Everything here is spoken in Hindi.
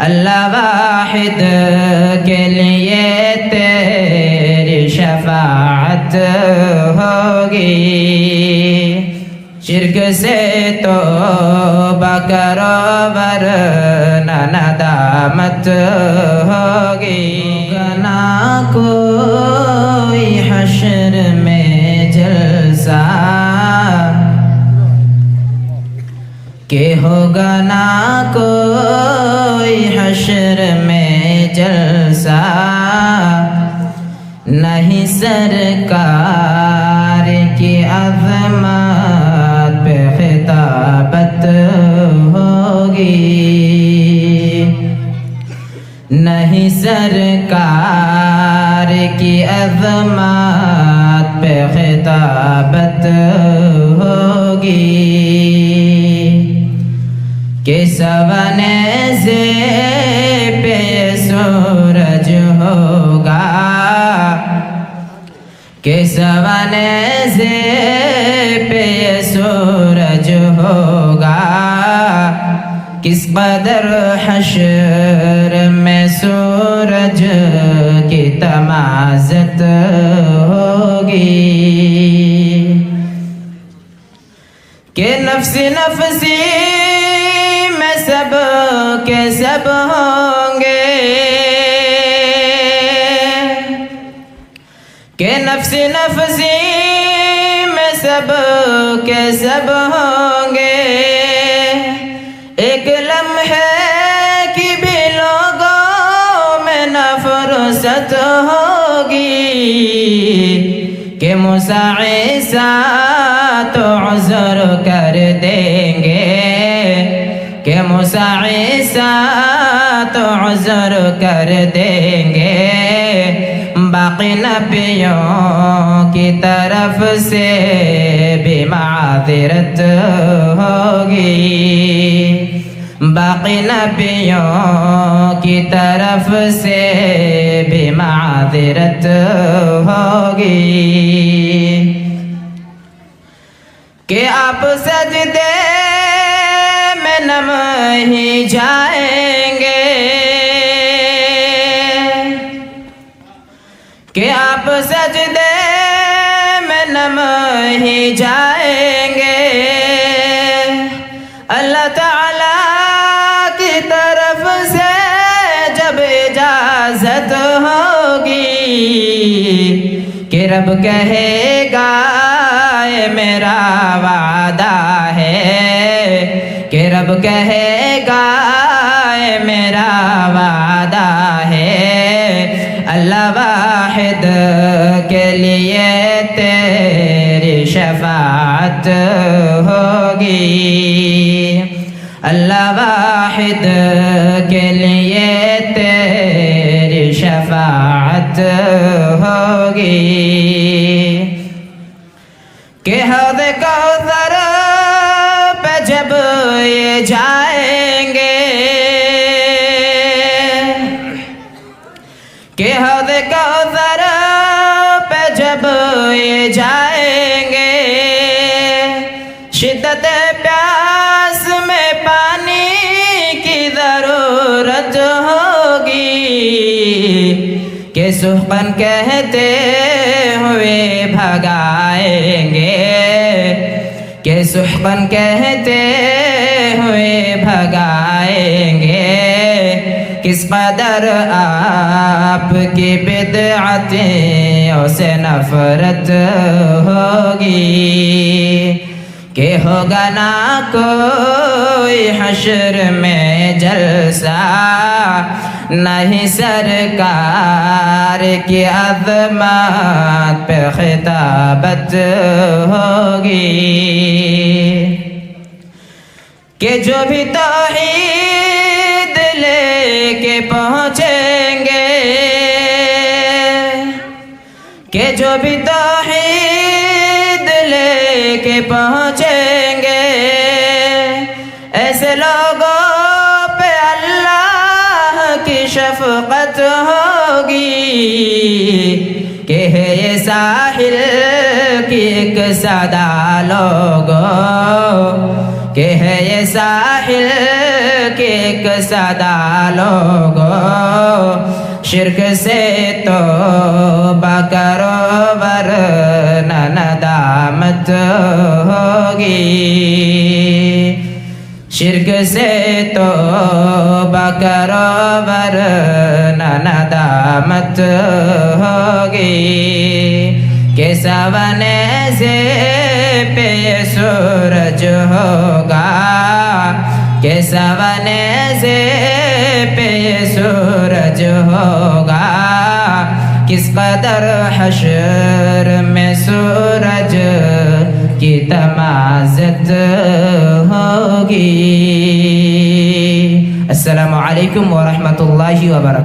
अल्लाह वाहिद के लिए तेरी शफाअत होगी। शिर्क से तौबा करो वरना नदामत होगी। ना कोई हश्र में जलसा के होगा ना कोई हश्र में जलसा, नहीं सरकार की अज़मत पे खिताबत होगी। नहीं सरकार की अज़मत पे खिताबत होगी। के सवने से पे सूरज होगा, के सवने से पे सूरज होगा। किस कदर हश्र में सूरज की तमाज़त होगी। के नफ्सी नफ्सी में सब के सब होंगे, के नफ्सी नफ्सी में सब के सब होंगे। एक लम्हे की भी लोगों में न फुर्सत होगी। के मूसा ईसा तो उज़्र कर देंगे, के मूसा ईसा तो उज़्र कर देंगे। बाकी नबियों की तरफ से भी माज़िरत होगी। बाकी नबियों की तरफ से भी माज़िरत होगी। कि आप सजदे में नम ही जाएंगे, कि आप सजदे में नम ही जाएंगे। अल्लाह ताला की तरफ से जब इजाजत होगी। कि रब कहेगा ये मेरा वादा है, कि रब कहेगा ये मेरा वादा है। अल्लाह वाहिद के लिए तेरी शफाअत होगी। अल्लाह वाहिद के लिए तेरी शफाअत होगी। कि हौद कौसर पे जब ये जाएंगे, कि हौद कौसर पे जब ये जाएंगे। शिद्दत प्यास में पानी की ज़रूरत होगी। कि सुहबन कहते हुए भगाएंगे, कि सुहबन कहते हुए भगाएंगे। किस कदर आपकी बिदअतों से नफरत होगी। कि होगा ना कोई हश्र में जलसा, नहीं सरकार की अज़मत पे खिताबत होगी। कि जो भी तौहीद लेके पहुँचेंगे, कि जो भी तौहीद लेके पहुँचेंगे। ऐसे लोगों पे अल्लाह की शफ़क़त होगी। कि है ये साहिल की एक सदा लोगों, कि है ये साहिल की एक सदा लोगो शिर्क से तौबा करो वरना नदामत होगी। शिर्क से तौबा करो वरना नदामत होगी। के सवने से पे सूरज होगा, के सवने से पे सूरज होगा। किस कदर हश्र में सूरज की तमाज़त होगी। अस्सलामु अलैकुम व रहमतुल्लाहि व बरकातुहू।